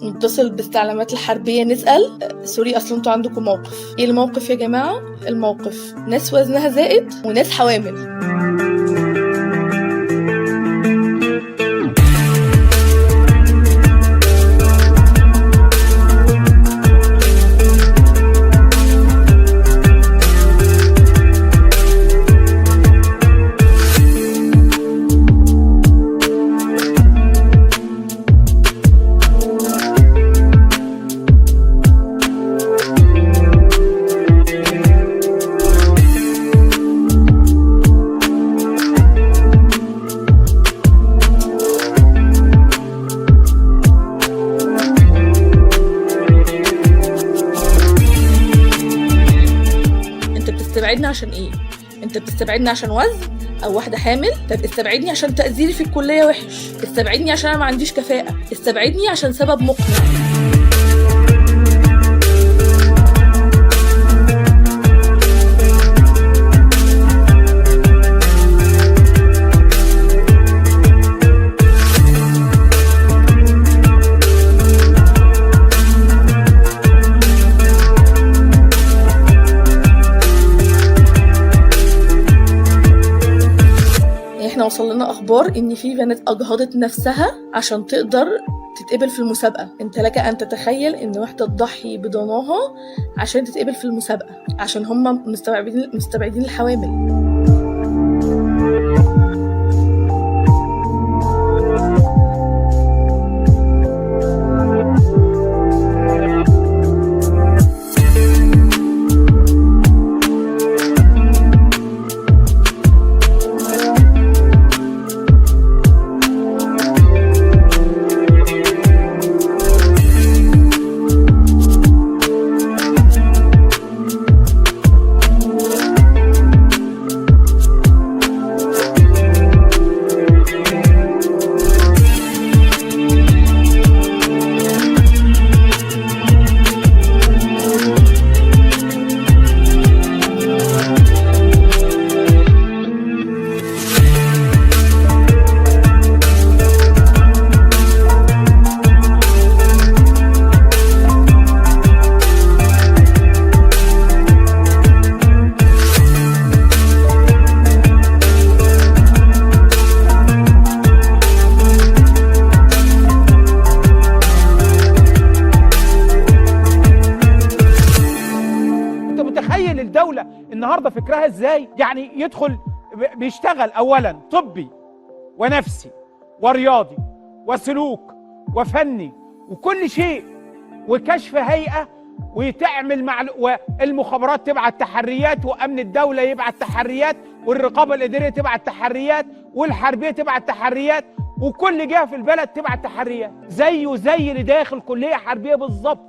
نتصل باستعلامات الحربية نسأل سوري أصل انتوا عندكم موقف. ايه الموقف يا جماعة؟ الموقف ناس وزنها زائد وناس حوامل. بتستبعدني عشان ايه؟ انت بتستبعدني عشان وزن او واحده حامل؟ طب استبعدني عشان تقديري في الكليه وحش، استبعدني عشان انا ما عنديش كفاءه، استبعدني عشان سبب مقنع. احنا وصل لنا اخبار ان في بنات اجهضت نفسها عشان تقدر تتقبل في المسابقه. انت لك ان تتخيل ان واحده تضحي بضناها عشان تتقبل في المسابقه عشان هم مستبعدين الحوامل. متخيل الدولة النهاردة فكرها ازاي؟ يعني يدخل بيشتغل اولا طبي ونفسي ورياضي وسلوك وفني وكل شيء وكشف هيئة وتعمل والمخابرات تبعت تحريات وامن الدولة يبعت تحريات والرقابة الادارية تبعت تحريات والحربية تبعت تحريات وكل جهة في البلد تبعت تحريات زيه زي اللي داخل كلية حربية بالظبط.